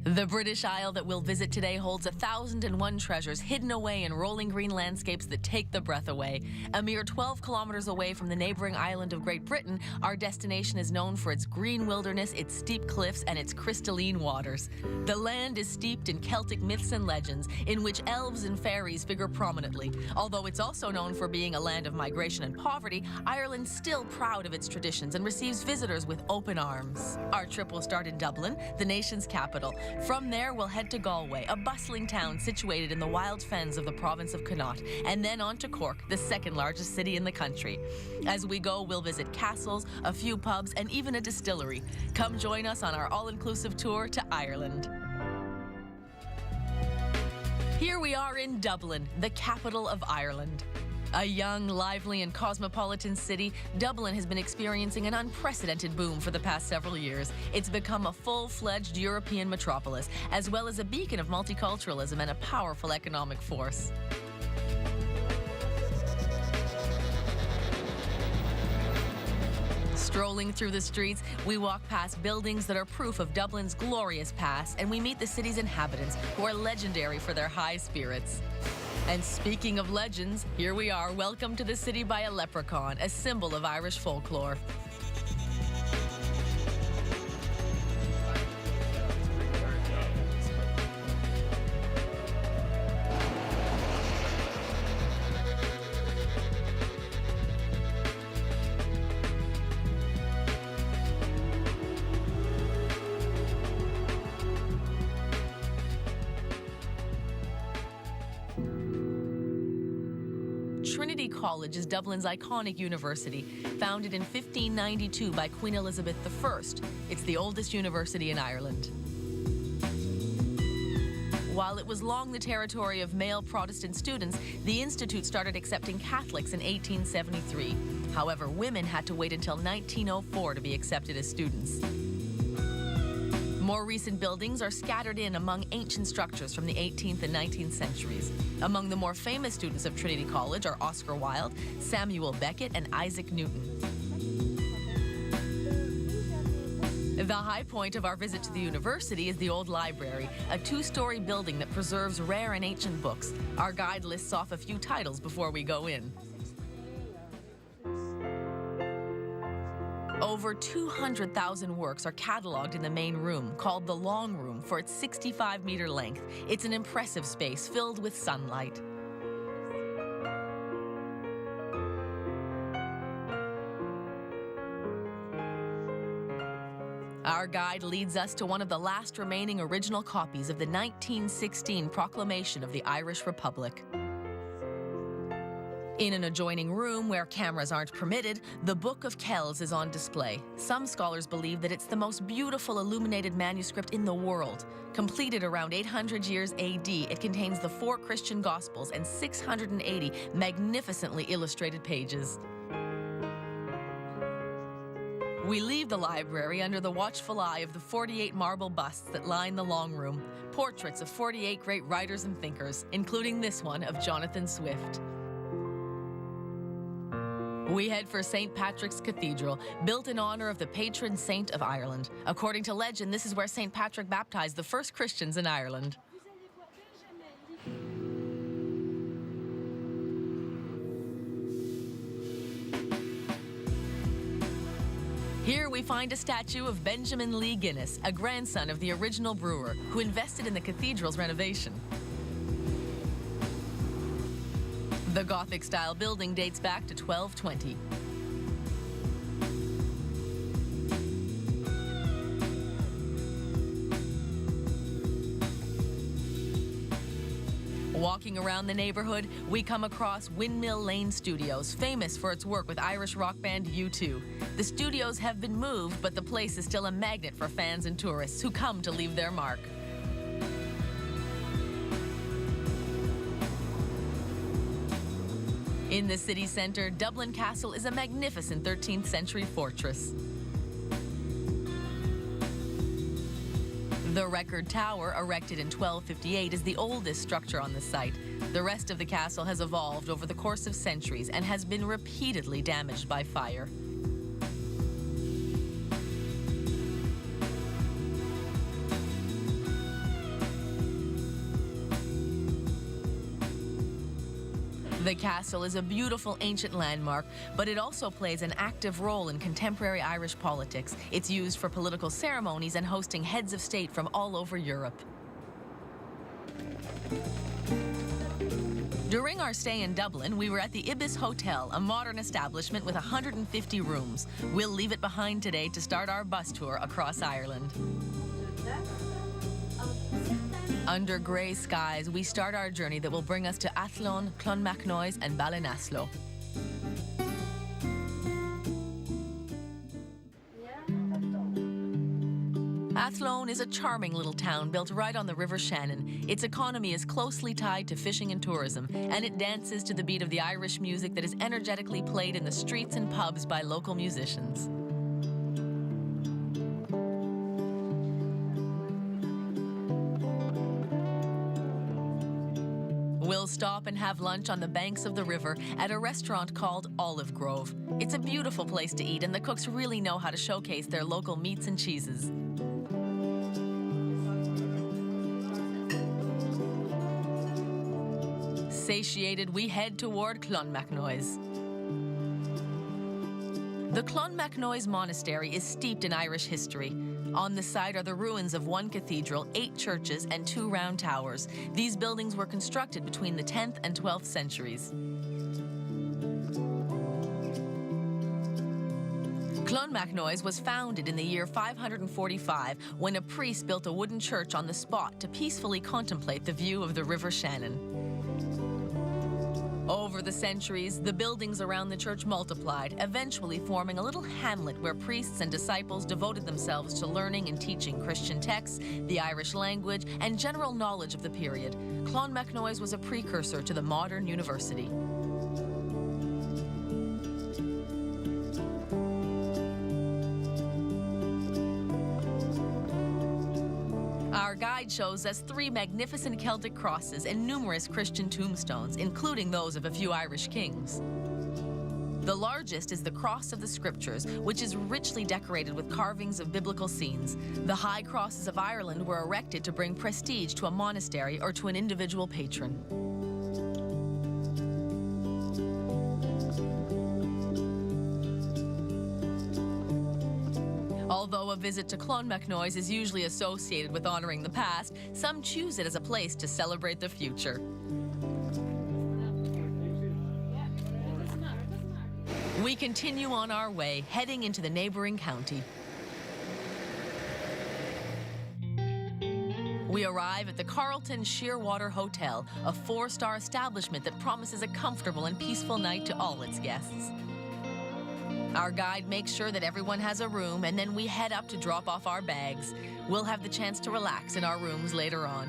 The British Isle that we'll visit today holds 1,001 treasures hidden away in rolling green landscapes that take the breath away. A mere 12 kilometers away from the neighboring island of Great Britain, our destination is known for its green wilderness, its steep cliffs, and its crystalline waters. The land is steeped in Celtic myths and legends, in which elves and fairies figure prominently. Although it's also known for being a land of migration and poverty, Ireland's still proud of its traditions and receives visitors with open arms. Our trip will start in Dublin, the nation's capital. From there, we'll head to Galway, a bustling town situated in the wild fens of the province of Connaught, and then on to Cork, the second largest city in the country. As we go, we'll visit castles, a few pubs, and even a distillery. Come join us on our all-inclusive tour to Ireland. Here we are in Dublin, the capital of Ireland. A young, lively, and cosmopolitan city, Dublin has been experiencing an unprecedented boom for the past several years. It's become a full-fledged European metropolis, as well as a beacon of multiculturalism and a powerful economic force. Strolling through the streets, we walk past buildings that are proof of Dublin's glorious past, and we meet the city's inhabitants, who are legendary for their high spirits. And speaking of legends, here we are, welcomed to the city by a leprechaun, a symbol of Irish folklore. Trinity College is Dublin's iconic university, founded in 1592 by Queen Elizabeth I. It's the oldest university in Ireland. While it was long the territory of male Protestant students, the institute started accepting Catholics in 1873. However, women had to wait until 1904 to be accepted as students. More recent buildings are scattered in among ancient structures from the 18th and 19th centuries. Among the more famous students of Trinity College are Oscar Wilde, Samuel Beckett, and Isaac Newton. The high point of our visit to the university is the Old Library, a two-story building that preserves rare and ancient books. Our guide lists off a few titles before we go in. Over 200,000 works are cataloged in the main room, called the Long Room, for its 65-meter length. It's an impressive space filled with sunlight. Our guide leads us to one of the last remaining original copies of the 1916 Proclamation of the Irish Republic. In an adjoining room where cameras aren't permitted, the Book of Kells is on display. Some scholars believe that it's the most beautiful illuminated manuscript in the world. Completed around 800 years AD, it contains the 4 Christian Gospels and 680 magnificently illustrated pages. We leave the library under the watchful eye of the 48 marble busts that line the Long Room, portraits of 48 great writers and thinkers, including this one of Jonathan Swift. We head for St. Patrick's Cathedral, built in honor of the patron saint of Ireland. According to legend, this is where St. Patrick baptized the first Christians in Ireland. Here we find a statue of Benjamin Lee Guinness, a grandson of the original brewer, who invested in the cathedral's renovation. The Gothic-style building dates back to 1220. Walking around the neighborhood, we come across Windmill Lane Studios, famous for its work with Irish rock band U2. The studios have been moved, but the place is still a magnet for fans and tourists who come to leave their mark. In the city center, Dublin Castle is a magnificent 13th century fortress. The Record Tower, erected in 1258, is the oldest structure on the site. The rest of the castle has evolved over the course of centuries and has been repeatedly damaged by fire. The castle is a beautiful ancient landmark, but it also plays an active role in contemporary Irish politics. It's used for political ceremonies and hosting heads of state from all over Europe. During our stay in Dublin, we were at the Ibis Hotel, a modern establishment with 150 rooms. We'll leave it behind today to start our bus tour across Ireland. Under grey skies, we start our journey that will bring us to Athlone, Clonmacnoise and Ballinasloe. Athlone is a charming little town built right on the River Shannon. Its economy is closely tied to fishing and tourism, and it dances to the beat of the Irish music that is energetically played in the streets and pubs by local musicians. We'll stop and have lunch on the banks of the river at a restaurant called Olive Grove. It's a beautiful place to eat, and the cooks really know how to showcase their local meats and cheeses. Satiated, we head toward Clonmacnoise. The Clonmacnoise Monastery is steeped in Irish history. On the site are the ruins of one cathedral, 8 churches, and 2 round towers. These buildings were constructed between the 10th and 12th centuries. Clonmacnoise was founded in the year 545 when a priest built a wooden church on the spot to peacefully contemplate the view of the River Shannon. Over the centuries, the buildings around the church multiplied, eventually forming a little hamlet where priests and disciples devoted themselves to learning and teaching Christian texts, the Irish language, and general knowledge of the period. Clonmacnoise was a precursor to the modern university. Our guide shows us 3 magnificent Celtic crosses and numerous Christian tombstones, including those of a few Irish kings. The largest is the Cross of the Scriptures, which is richly decorated with carvings of biblical scenes. The high crosses of Ireland were erected to bring prestige to a monastery or to an individual patron. Although a visit to Clonmacnoise is usually associated with honoring the past, some choose it as a place to celebrate the future. We continue on our way, heading into the neighboring county. We arrive at the Carlton Shearwater Hotel, a 4-star establishment that promises a comfortable and peaceful night to all its guests. Our guide makes sure that everyone has a room, and then we head up to drop off our bags. We'll have the chance to relax in our rooms later on.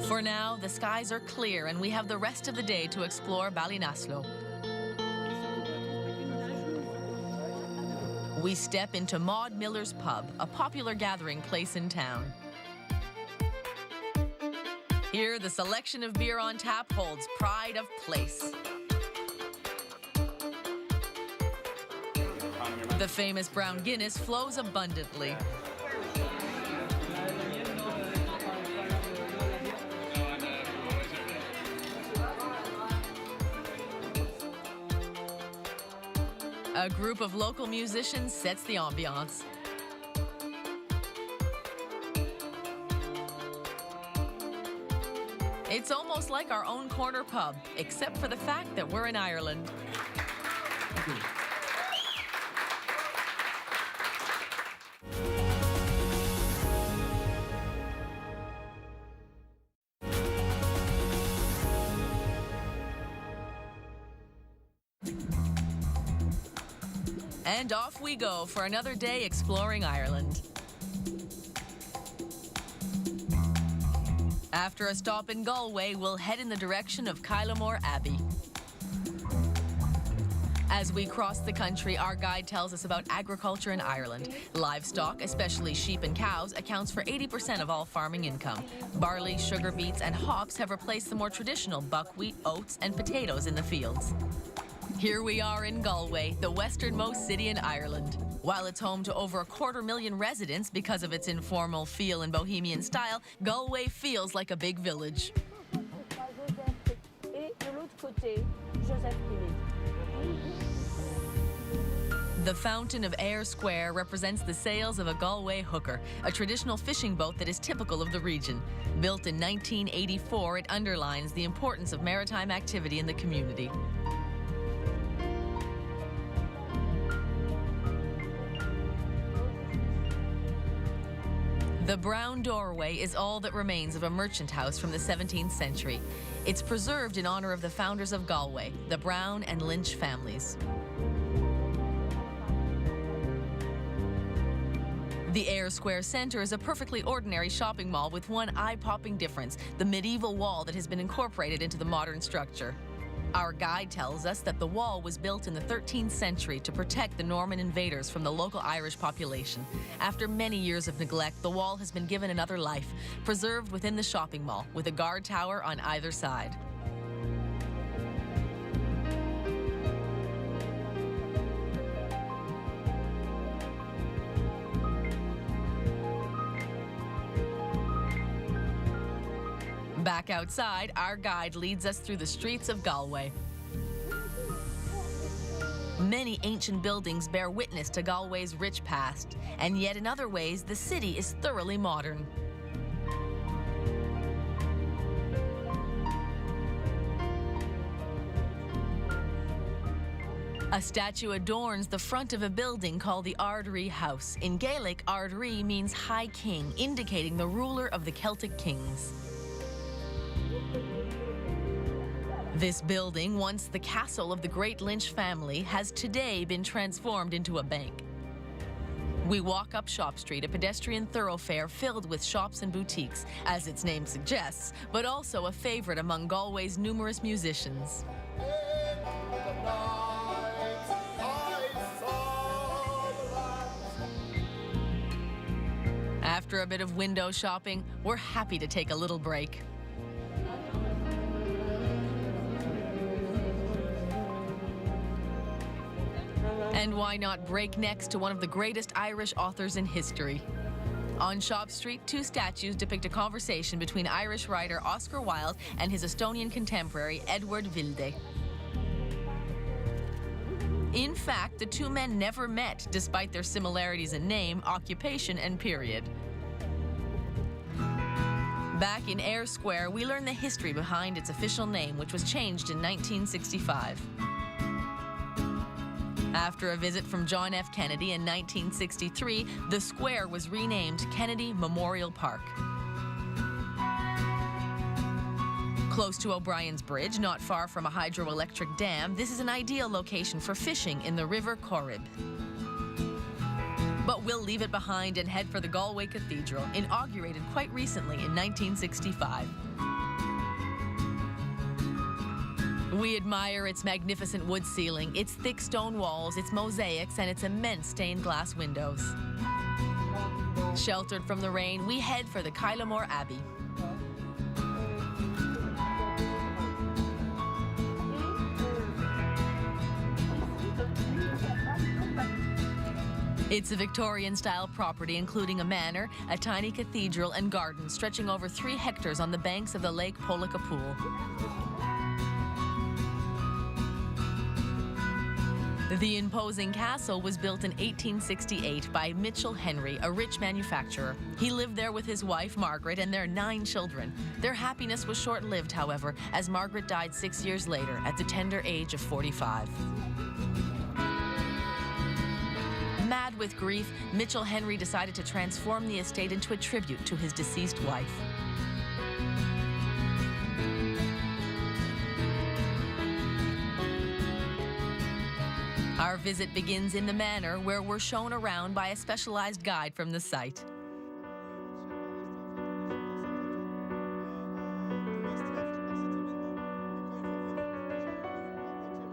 For now, the skies are clear, and we have the rest of the day to explore Ballinasloe. We step into Maud Miller's Pub, a popular gathering place in town. Here, the selection of beer on tap holds pride of place. The famous brown Guinness flows abundantly. A group of local musicians sets the ambiance. It's almost like our own corner pub, except for the fact that we're in Ireland. And off we go for another day exploring Ireland. After a stop in Galway, we'll head in the direction of Kylemore Abbey. As we cross the country, our guide tells us about agriculture in Ireland. Livestock, especially sheep and cows, accounts for 80% of all farming income. Barley, sugar beets, and hops have replaced the more traditional buckwheat, oats, and potatoes in the fields. Here we are in Galway, the westernmost city in Ireland. While it's home to over 250,000 residents because of its informal feel and bohemian style, Galway feels like a big village. de l'autre côté, Joseph Privé. The fountain of Ayr Square represents the sails of a Galway hooker, a traditional fishing boat that is typical of the region. Built in 1984, it underlines the importance of maritime activity in the community. The brown doorway is all that remains of a merchant house from the 17th century. It's preserved in honor of the founders of Galway, the Brown and Lynch families. The Ayr Square Centre is a perfectly ordinary shopping mall with one eye-popping difference: the medieval wall that has been incorporated into the modern structure. Our guide tells us that the wall was built in the 13th century to protect the Norman invaders from the local Irish population. After many years of neglect, the wall has been given another life, preserved within the shopping mall, with a guard tower on either side. Back outside, our guide leads us through the streets of Galway. Many ancient buildings bear witness to Galway's rich past, and yet in other ways, the city is thoroughly modern. A statue adorns the front of a building called the Ardree House. In Gaelic, Ardree means High King, indicating the ruler of the Celtic kings. This building, once the castle of the Great Lynch family, has today been transformed into a bank. We walk up Shop Street, a pedestrian thoroughfare filled with shops and boutiques, as its name suggests, but also a favorite among Galway's numerous musicians. After a bit of window shopping, we're happy to take a little break. And why not break next to one of the greatest Irish authors in history? On Shop Street, two statues depict a conversation between Irish writer Oscar Wilde and his Estonian contemporary Edward Vilde. In fact, the two men never met, despite their similarities in name, occupation, and period. Back in Ayr Square, we learn the history behind its official name, which was changed in 1965. After a visit from John F. Kennedy in 1963, the square was renamed Kennedy Memorial Park. Close to O'Brien's Bridge, not far from a hydroelectric dam, this is an ideal location for fishing in the River Corrib. But we'll leave it behind and head for the Galway Cathedral, inaugurated quite recently in 1965. We admire its magnificent wood ceiling, its thick stone walls, its mosaics, and its immense stained glass windows. Sheltered from the rain, we head for the Kylemore Abbey. It's a Victorian-style property including a manor, a tiny cathedral, and gardens stretching over 3 hectares on the banks of the Lake Pool. The imposing castle was built in 1868 by Mitchell Henry, a rich manufacturer. He lived there with his wife, Margaret, and their 9 children. Their happiness was short-lived, however, as Margaret died 6 years later at the tender age of 45. Mad with grief, Mitchell Henry decided to transform the estate into a tribute to his deceased wife. Our visit begins in the manor, where we're shown around by a specialized guide from the site.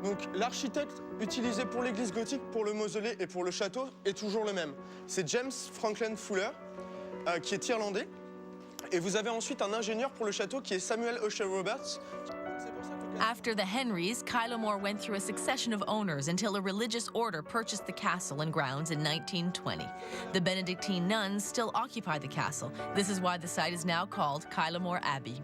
Donc l'architecte utilisé pour l'église gothique, pour le mausolée et pour le château est toujours le même. C'est James Franklin Fuller, qui est irlandais. Et vous avez ensuite un ingénieur pour le château qui est Samuel Usher Roberts. After the Henrys, Kylemore went through a succession of owners until a religious order purchased the castle and grounds in 1920. The Benedictine nuns still occupy the castle. This is why the site is now called Kylemore Abbey.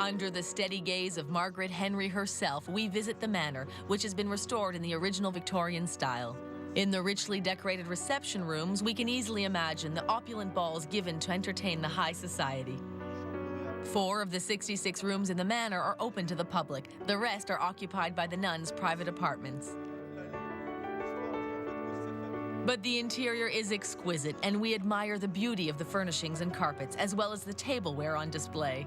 Under the steady gaze of Margaret Henry herself, we visit the manor, which has been restored in the original Victorian style. In the richly decorated reception rooms, we can easily imagine the opulent balls given to entertain the high society. 4 of the 66 rooms in the manor are open to the public. The rest are occupied by the nuns' private apartments. But the interior is exquisite, and we admire the beauty of the furnishings and carpets, as well as the tableware on display.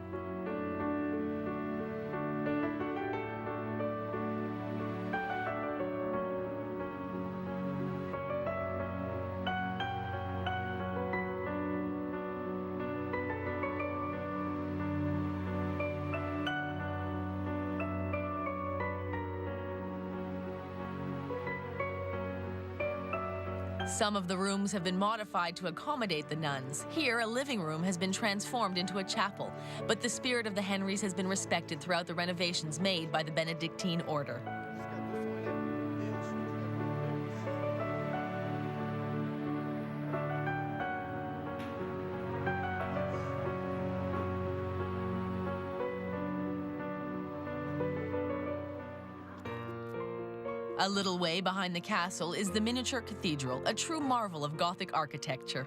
Some of the rooms have been modified to accommodate the nuns. Here, a living room has been transformed into a chapel, but the spirit of the Henrys has been respected throughout the renovations made by the Benedictine order. A little way behind the castle is the miniature cathedral, a true marvel of Gothic architecture.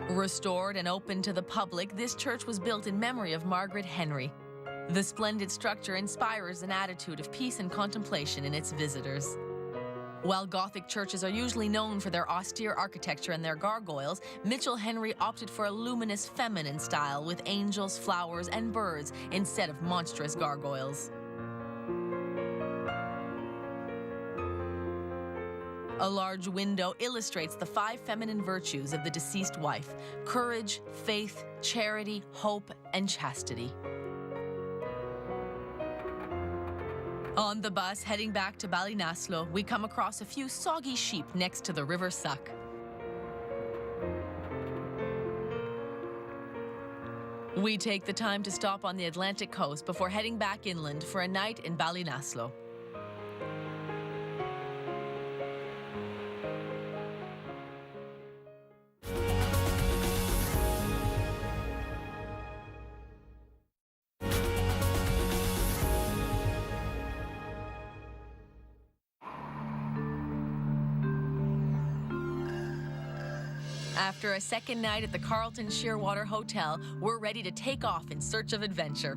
Restored and open to the public, this church was built in memory of Margaret Henry. The splendid structure inspires an attitude of peace and contemplation in its visitors. While Gothic churches are usually known for their austere architecture and their gargoyles, Mitchell Henry opted for a luminous feminine style with angels, flowers, and birds instead of monstrous gargoyles. A large window illustrates the 5 feminine virtues of the deceased wife: courage, faith, charity, hope, and chastity. On the bus heading back to Ballinasloe, we come across a few soggy sheep next to the River Suck. We take the time to stop on the Atlantic coast before heading back inland for a night in Ballinasloe. After a second night at the Carlton Shearwater Hotel, we're ready to take off in search of adventure.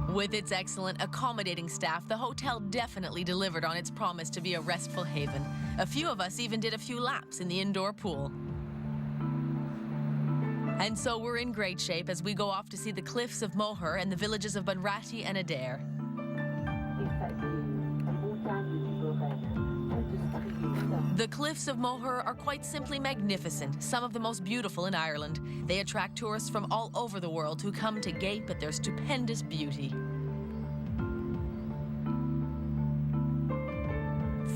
With its excellent, accommodating staff, the hotel definitely delivered on its promise to be a restful haven. A few of us even did a few laps in the indoor pool. And so we're in great shape as we go off to see the cliffs of Moher and the villages of Bunratty and Adair. The cliffs of Moher are quite simply magnificent, some of the most beautiful in Ireland. They attract tourists from all over the world who come to gape at their stupendous beauty.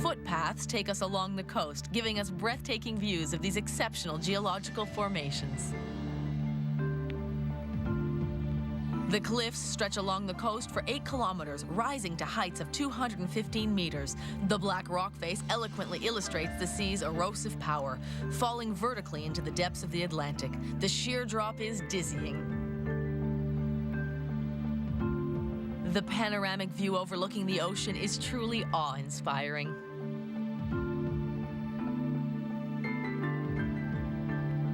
Footpaths take us along the coast, giving us breathtaking views of these exceptional geological formations. The cliffs stretch along the coast for 8 kilometers, rising to heights of 215 meters. The black rock face eloquently illustrates the sea's erosive power, falling vertically into the depths of the Atlantic. The sheer drop is dizzying. The panoramic view overlooking the ocean is truly awe-inspiring.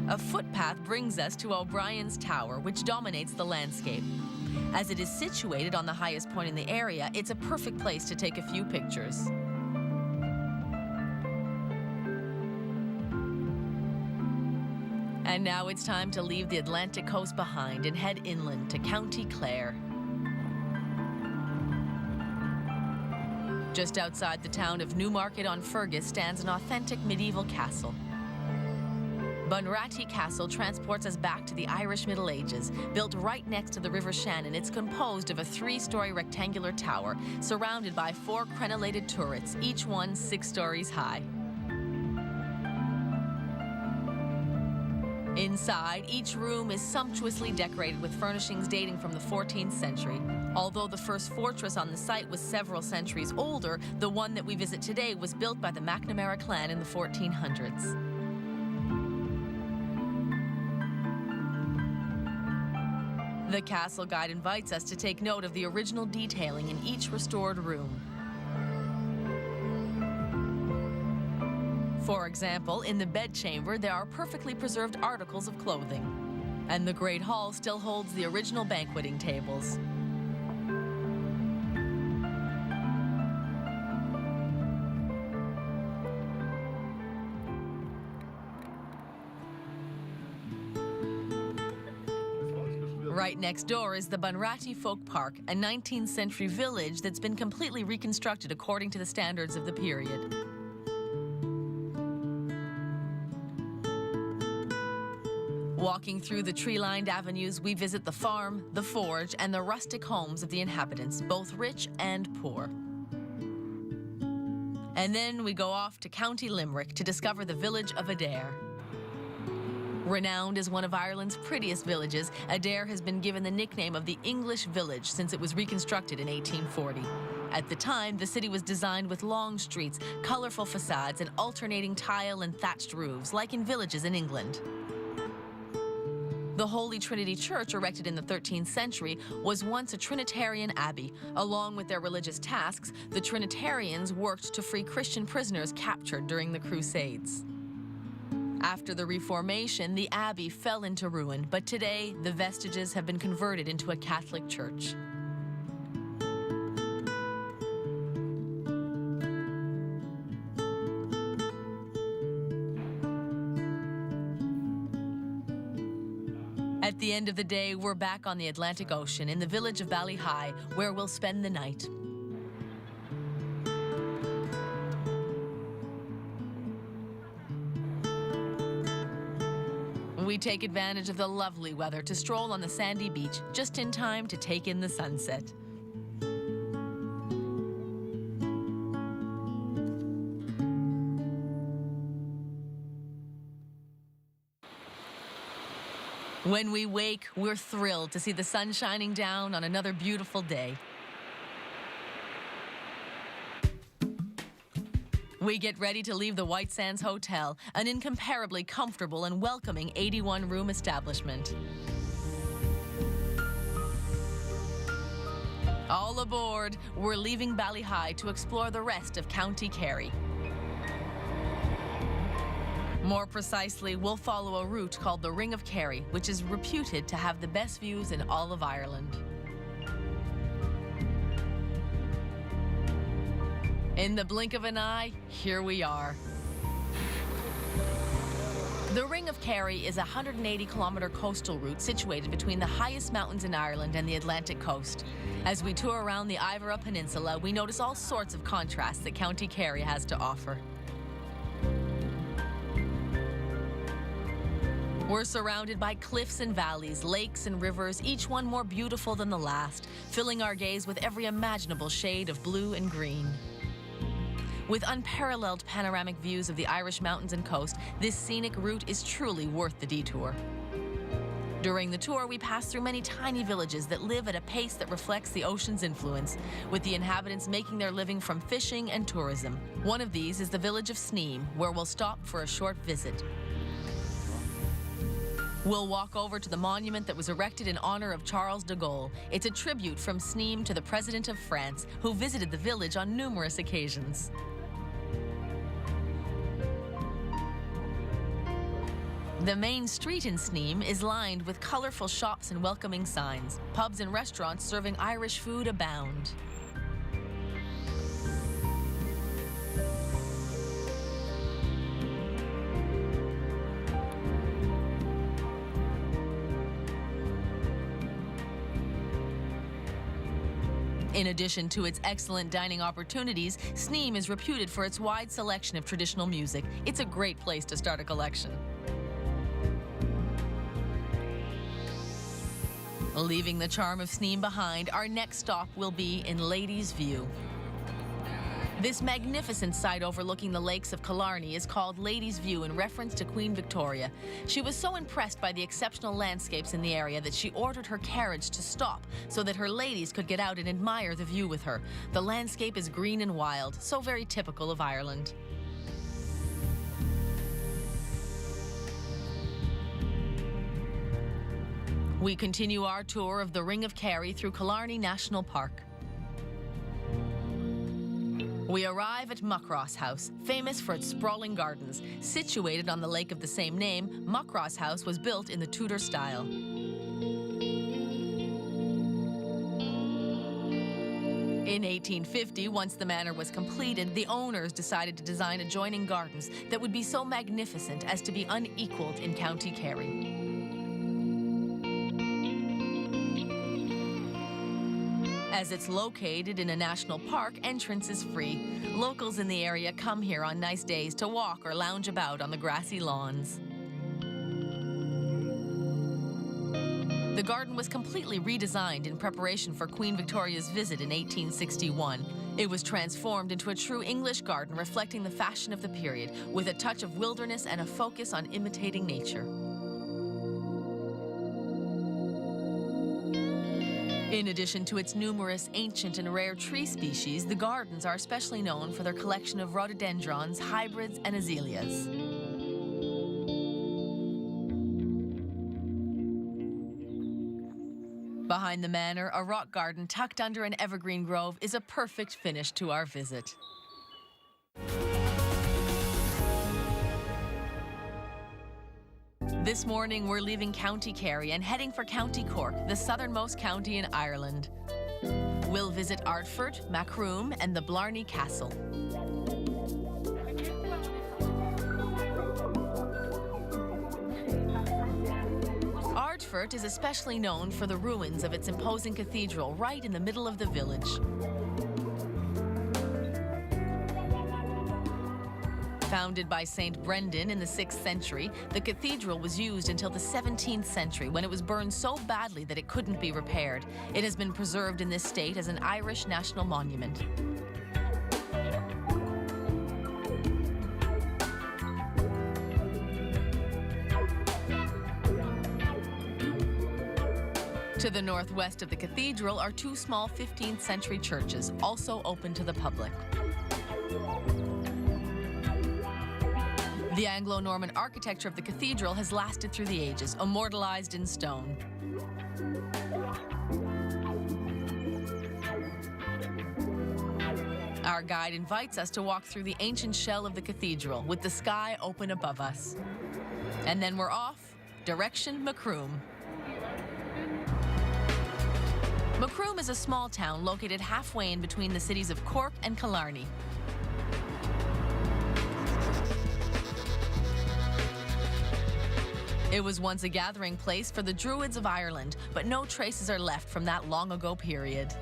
A footpath brings us to O'Brien's Tower, which dominates the landscape. As it is situated on the highest point in the area, it's a perfect place to take a few pictures. And now it's time to leave the Atlantic coast behind and head inland to County Clare. Just outside the town of Newmarket-on-Fergus stands an authentic medieval castle. Bunratty Castle transports us back to the Irish Middle Ages. Built right next to the River Shannon, it's composed of a 3-story rectangular tower surrounded by 4 crenellated turrets, each one 6 stories high. Inside, each room is sumptuously decorated with furnishings dating from the 14th century. Although the first fortress on the site was several centuries older, the one that we visit today was built by the McNamara clan in the 1400s. The castle guide invites us to take note of the original detailing in each restored room. For example, in the bedchamber, there are perfectly preserved articles of clothing. And the Great Hall still holds the original banqueting tables. Right next door is the Bunratty Folk Park, a 19th century village that's been completely reconstructed according to the standards of the period. Walking through the tree-lined avenues, we visit the farm, the forge, and the rustic homes of the inhabitants, both rich and poor. And then we go off to County Limerick to discover the village of Adare. Renowned as one of Ireland's prettiest villages, Adare has been given the nickname of the English Village since it was reconstructed in 1840. At the time, the city was designed with long streets, colorful facades, and alternating tile and thatched roofs, like in villages in England. The Holy Trinity Church, erected in the 13th century, was once a Trinitarian abbey. Along with their religious tasks, the Trinitarians worked to free Christian prisoners captured during the Crusades. After the Reformation, the abbey fell into ruin, but today the vestiges have been converted into a Catholic church. At the end of the day, we're back on the Atlantic Ocean in the village of Ballyhigh, where we'll spend the night. We take advantage of the lovely weather to stroll on the sandy beach, just in time to take in the sunset. When we wake, we're thrilled to see the sun shining down on another beautiful day. We get ready to leave the White Sands Hotel, an incomparably comfortable and welcoming 81-room establishment. All aboard, we're leaving Ballyhigh to explore the rest of County Kerry. More precisely, we'll follow a route called the Ring of Kerry, which is reputed to have the best views in all of Ireland. In the blink of an eye, here we are. The Ring of Kerry is a 180-kilometer coastal route situated between the highest mountains in Ireland and the Atlantic coast. As we tour around the Iveragh Peninsula, we notice all sorts of contrasts that County Kerry has to offer. We're surrounded by cliffs and valleys, lakes and rivers, each one more beautiful than the last, filling our gaze with every imaginable shade of blue and green. With unparalleled panoramic views of the Irish mountains and coast, this scenic route is truly worth the detour. During the tour, we pass through many tiny villages that live at a pace that reflects the ocean's influence, with the inhabitants making their living from fishing and tourism. One of these is the village of Sneem, where we'll stop for a short visit. We'll walk over to the monument that was erected in honor of Charles de Gaulle. It's a tribute from Sneem to the President of France, who visited the village on numerous occasions. The main street in Sneem is lined with colorful shops and welcoming signs. Pubs and restaurants serving Irish food abound. In addition to its excellent dining opportunities, Sneem is reputed for its wide selection of traditional music. It's a great place to start a collection. Leaving the charm of Sneem behind, our next stop will be in Ladies View. This magnificent site overlooking the lakes of Killarney is called Ladies View in reference to Queen Victoria. She was so impressed by the exceptional landscapes in the area that she ordered her carriage to stop so that her ladies could get out and admire the view with her. The landscape is green and wild, so very typical of Ireland. We continue our tour of the Ring of Kerry through Killarney National Park. We arrive at Muckross House, famous for its sprawling gardens. Situated on the lake of the same name, Muckross House was built in the Tudor style. In 1850, once the manor was completed, the owners decided to design adjoining gardens that would be so magnificent as to be unequaled in County Kerry. As it's located in a national park, entrance is free. Locals in the area come here on nice days to walk or lounge about on the grassy lawns. The garden was completely redesigned in preparation for Queen Victoria's visit in 1861. It was transformed into a true English garden reflecting the fashion of the period, with a touch of wilderness and a focus on imitating nature. In addition to its numerous ancient and rare tree species, the gardens are especially known for their collection of rhododendrons, hybrids, and azaleas. Behind the manor, a rock garden tucked under an evergreen grove is a perfect finish to our visit. This morning, we're leaving County Kerry and heading for County Cork, the southernmost county in Ireland. We'll visit Ardfert, Macroom, and the Blarney Castle. Ardfert is especially known for the ruins of its imposing cathedral right in the middle of the village. Founded by Saint Brendan in the 6th century, the cathedral was used until the 17th century when it was burned so badly that it couldn't be repaired. It has been preserved in this state as an Irish national monument. To the northwest of the cathedral are two small 15th century churches, also open to the public. The Anglo-Norman architecture of the cathedral has lasted through the ages, immortalized in stone. Our guide invites us to walk through the ancient shell of the cathedral with the sky open above us. And then we're off, direction Macroom. Macroom is a small town located halfway in between the cities of Cork and Killarney. It was once a gathering place for the Druids of Ireland, but no traces are left from that long ago period.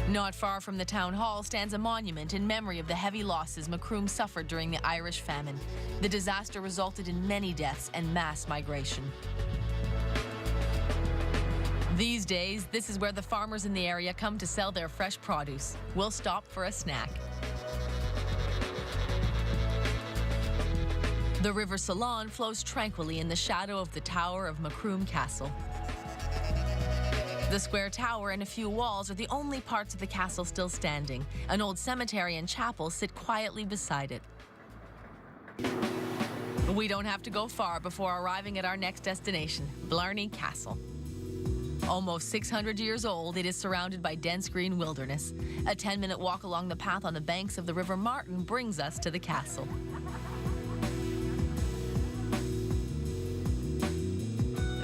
Not far from the town hall stands a monument in memory of the heavy losses Macroom suffered during the Irish famine. The disaster resulted in many deaths and mass migration. These days, this is where the farmers in the area come to sell their fresh produce. We'll stop for a snack. The River Salon flows tranquilly in the shadow of the tower of Macroom Castle. The square tower and a few walls are the only parts of the castle still standing. An old cemetery and chapel sit quietly beside it. We don't have to go far before arriving at our next destination, Blarney Castle. Almost 600 years old, it is surrounded by dense green wilderness. A 10-minute walk along the path on the banks of the River Martin brings us to the castle.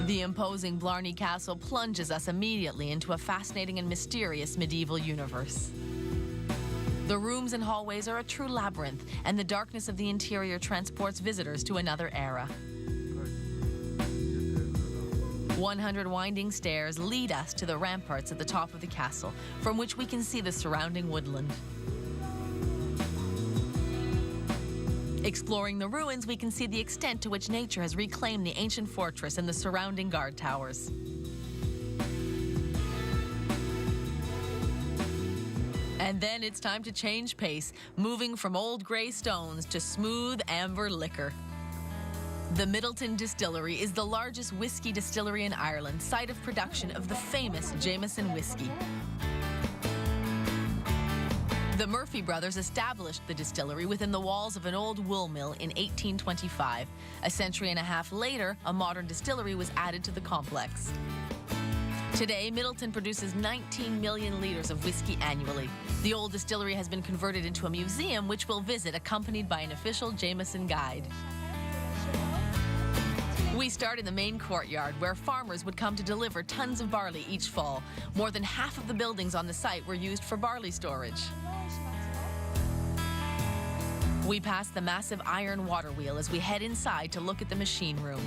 The imposing Blarney Castle plunges us immediately into a fascinating and mysterious medieval universe. The rooms and hallways are a true labyrinth, and the darkness of the interior transports visitors to another era. 100 winding stairs lead us to the ramparts at the top of the castle, from which we can see the surrounding woodland. Exploring the ruins, we can see the extent to which nature has reclaimed the ancient fortress and the surrounding guard towers. And then it's time to change pace, moving from old gray stones to smooth amber liquor. The Middleton Distillery is the largest whiskey distillery in Ireland, site of production of the famous Jameson whiskey. The Murphy brothers established the distillery within the walls of an old wool mill in 1825. A century and a half later, a modern distillery was added to the complex. Today, Middleton produces 19 million liters of whiskey annually. The old distillery has been converted into a museum, which we'll visit accompanied by an official Jameson guide. We start in the main courtyard, where farmers would come to deliver tons of barley each fall. More than half of the buildings on the site were used for barley storage. We pass the massive iron water wheel as we head inside to look at the machine room.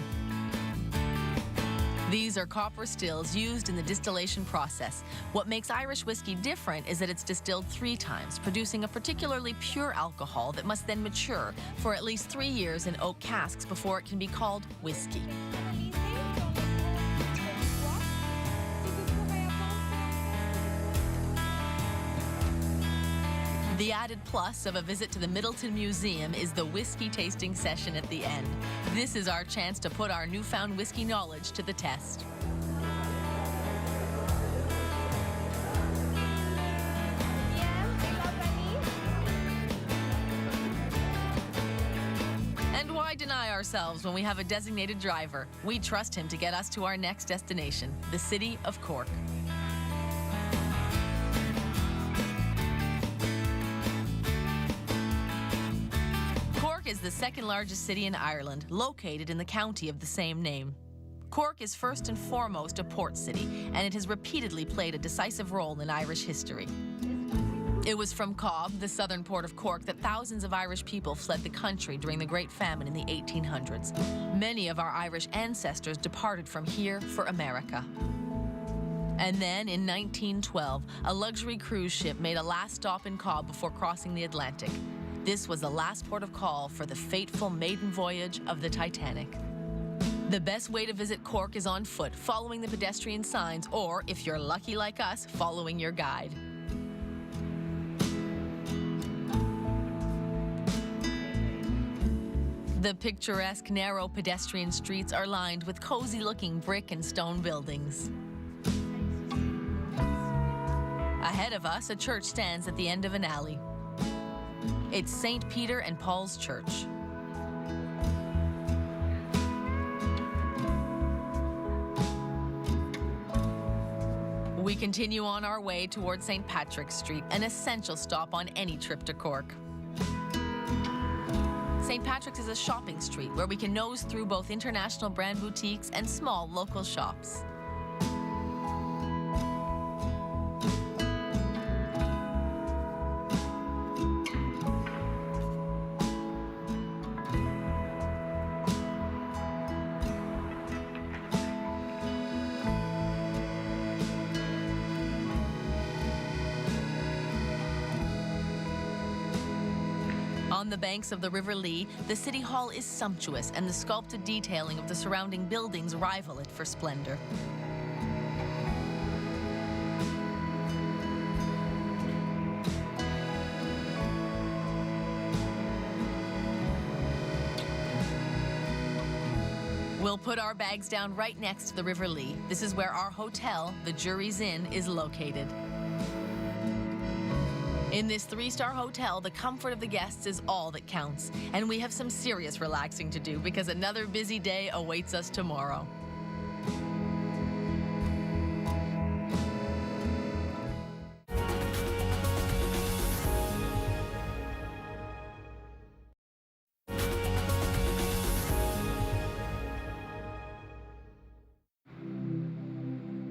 These are copper stills used in the distillation process. What makes Irish whiskey different is that it's distilled 3 times, producing a particularly pure alcohol that must then mature for at least 3 years in oak casks before it can be called whiskey. The added plus of a visit to the Middleton Museum is the whiskey tasting session at the end. This is our chance to put our newfound whiskey knowledge to the test. And why deny ourselves when we have a designated driver? We trust him to get us to our next destination, the city of Cork. Cork is the second largest city in Ireland, located in the county of the same name. Cork is first and foremost a port city, and it has repeatedly played a decisive role in Irish history. It was from Cobb, the southern port of Cork, that thousands of Irish people fled the country during the Great Famine in the 1800s. Many of our Irish ancestors departed from here for America. And then, in 1912, a luxury cruise ship made a last stop in Cobb before crossing the Atlantic. This was the last port of call for the fateful maiden voyage of the Titanic. The best way to visit Cork is on foot, following the pedestrian signs, or, if you're lucky like us, following your guide. The picturesque, narrow pedestrian streets are lined with cozy-looking brick and stone buildings. Ahead of us, a church stands at the end of an alley. It's St. Peter and Paul's Church. We continue on our way towards St. Patrick's Street, an essential stop on any trip to Cork. St. Patrick's is a shopping street where we can nose through both international brand boutiques and small local shops. On the banks of the River Lee, the City Hall is sumptuous, and the sculpted detailing of the surrounding buildings rival it for splendor. We'll put our bags down right next to the River Lee. This is where our hotel, the Jury's Inn, is located. In this 3-star hotel, the comfort of the guests is all that counts, and we have some serious relaxing to do because another busy day awaits us tomorrow.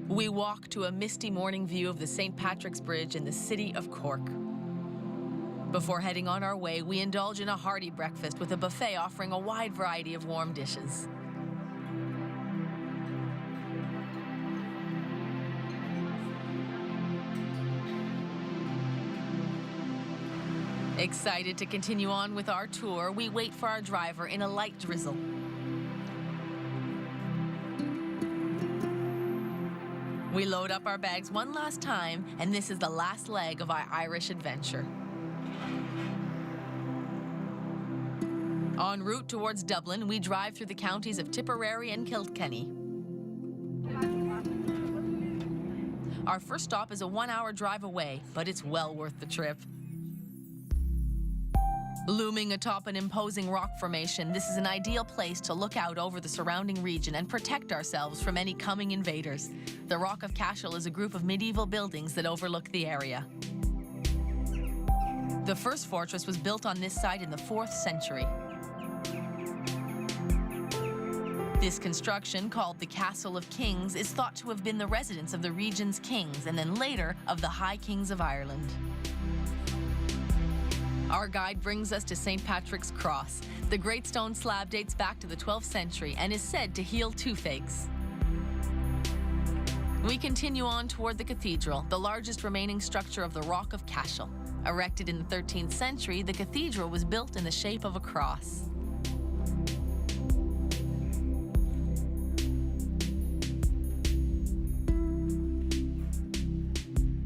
We walk to a misty morning view of the St. Patrick's Bridge in the city of Cork. Before heading on our way, we indulge in a hearty breakfast with a buffet offering a wide variety of warm dishes. Excited to continue on with our tour, we wait for our driver in a light drizzle. We load up our bags one last time, and this is the last leg of our Irish adventure. En route towards Dublin, we drive through the counties of Tipperary and Kilkenny. Our first stop is a 1-hour drive away, but it's well worth the trip. Looming atop an imposing rock formation, this is an ideal place to look out over the surrounding region and protect ourselves from any coming invaders. The Rock of Cashel is a group of medieval buildings that overlook the area. The first fortress was built on this site in the 4th century. This construction, called the Castle of Kings, is thought to have been the residence of the region's kings and then later of the High Kings of Ireland. Our guide brings us to St. Patrick's Cross. The great stone slab dates back to the 12th century and is said to heal toothaches. We continue on toward the cathedral, the largest remaining structure of the Rock of Cashel. Erected in the 13th century, the cathedral was built in the shape of a cross.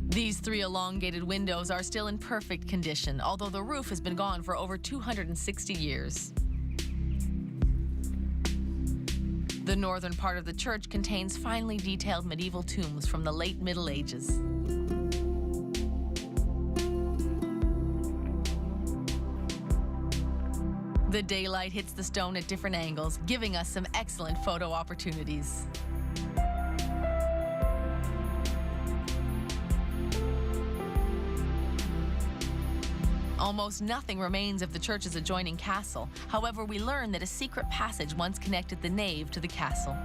These 3 elongated windows are still in perfect condition, although the roof has been gone for over 260 years. The northern part of the church contains finely detailed medieval tombs from the late Middle Ages. The daylight hits the stone at different angles, giving us some excellent photo opportunities. Almost nothing remains of the church's adjoining castle. However, we learn that a secret passage once connected the nave to the castle.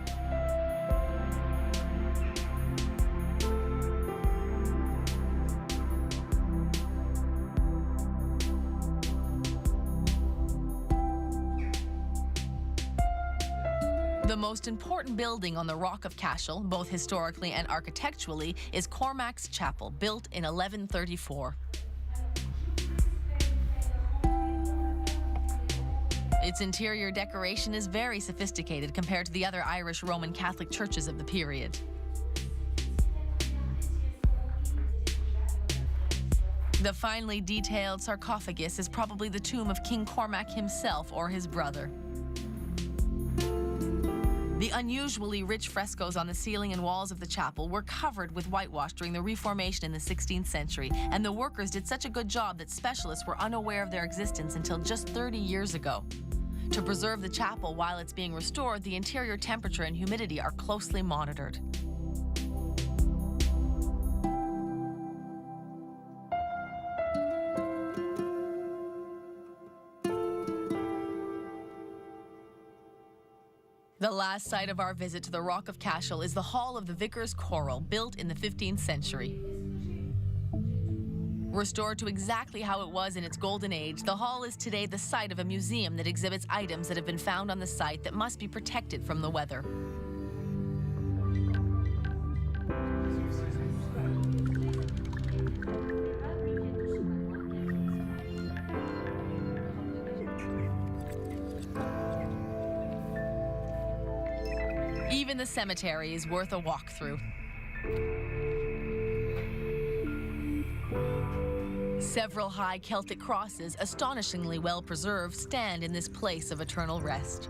The most important building on the Rock of Cashel, both historically and architecturally, is Cormac's Chapel, built in 1134. Its interior decoration is very sophisticated compared to the other Irish Roman Catholic churches of the period. The finely detailed sarcophagus is probably the tomb of King Cormac himself or his brother. The unusually rich frescoes on the ceiling and walls of the chapel were covered with whitewash during the Reformation in the 16th century, and the workers did such a good job that specialists were unaware of their existence until just 30 years ago. To preserve the chapel while it's being restored, the interior temperature and humidity are closely monitored. The last site of our visit to the Rock of Cashel is the Hall of the Vicar's Choral, built in the 15th century. Restored to exactly how it was in its golden age, the hall is today the site of a museum that exhibits items that have been found on the site that must be protected from the weather. Even the cemetery is worth a walk through. Several high Celtic crosses, astonishingly well preserved, stand in this place of eternal rest.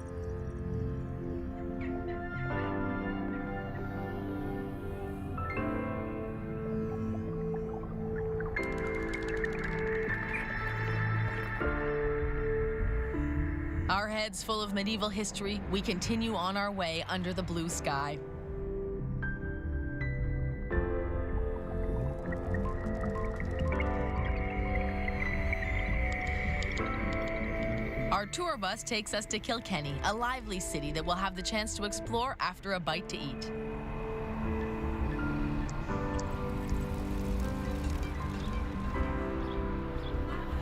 Our heads full of medieval history, we continue on our way under the blue sky. Our tour bus takes us to Kilkenny, a lively city that we'll have the chance to explore after a bite to eat.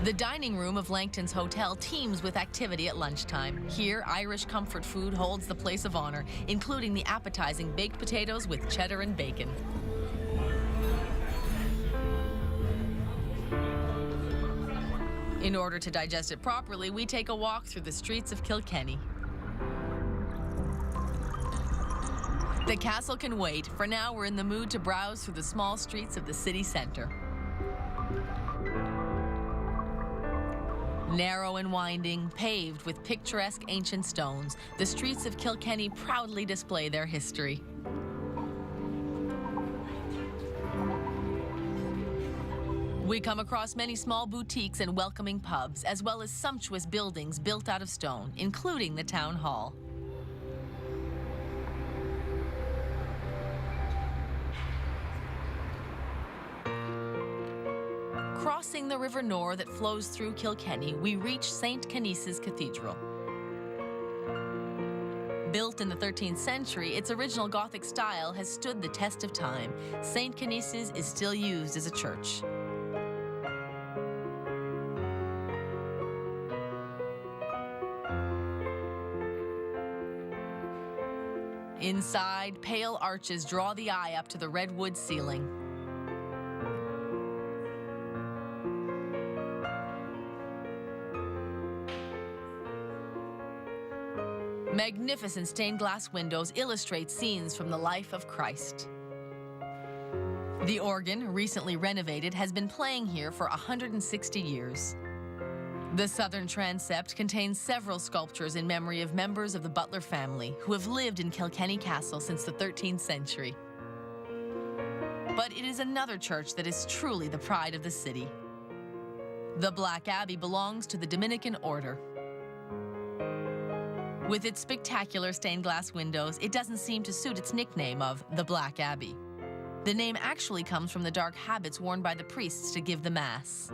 The dining room of Langton's Hotel teems with activity at lunchtime. Here, Irish comfort food holds the place of honor, including the appetizing baked potatoes with cheddar and bacon. In order to digest it properly, we take a walk through the streets of Kilkenny. The castle can wait. For now, we're in the mood to browse through the small streets of the city centre. Narrow and winding, paved with picturesque ancient stones, the streets of Kilkenny proudly display their history. We come across many small boutiques and welcoming pubs, as well as sumptuous buildings built out of stone, including the town hall. Crossing the River Nore that flows through Kilkenny, we reach St. Canice's Cathedral. Built in the 13th century, its original Gothic style has stood the test of time. St. Canice's is still used as a church. Inside, pale arches draw the eye up to the redwood ceiling. Magnificent stained glass windows illustrate scenes from the life of Christ. The organ, recently renovated, has been playing here for 160 years. The southern transept contains several sculptures in memory of members of the Butler family who have lived in Kilkenny Castle since the 13th century. But it is another church that is truly the pride of the city. The Black Abbey belongs to the Dominican order. With its spectacular stained glass windows, it doesn't seem to suit its nickname of the Black Abbey. The name actually comes from the dark habits worn by the priests to give the Mass.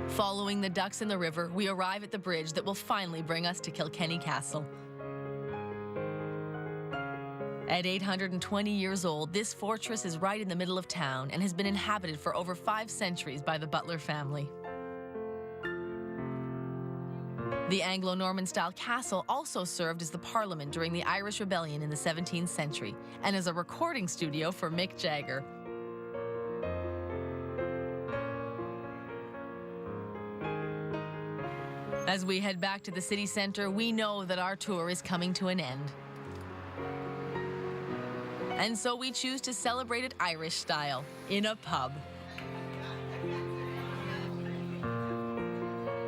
Following the ducks in the river, we arrive at the bridge that will finally bring us to Kilkenny Castle. At 820 years old, this fortress is right in the middle of town and has been inhabited for over 5 centuries by the Butler family. The Anglo-Norman style castle also served as the parliament during the Irish Rebellion in the 17th century and as a recording studio for Mick Jagger. As we head back to the city center, we know that our tour is coming to an end. And so we choose to celebrate it Irish style, in a pub.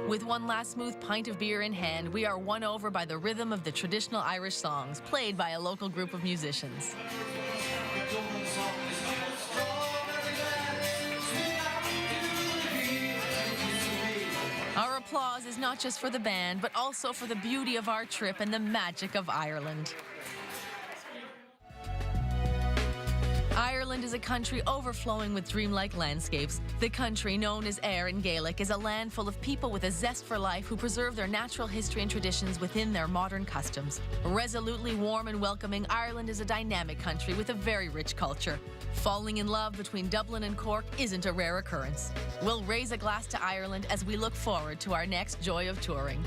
With one last smooth pint of beer in hand, we are won over by the rhythm of the traditional Irish songs played by a local group of musicians. Our applause is not just for the band, but also for the beauty of our trip and the magic of Ireland. Ireland is a country overflowing with dreamlike landscapes. The country, known as Éire in Gaelic, is a land full of people with a zest for life who preserve their natural history and traditions within their modern customs. Resolutely warm and welcoming, Ireland is a dynamic country with a very rich culture. Falling in love between Dublin and Cork isn't a rare occurrence. We'll raise a glass to Ireland as we look forward to our next joy of touring.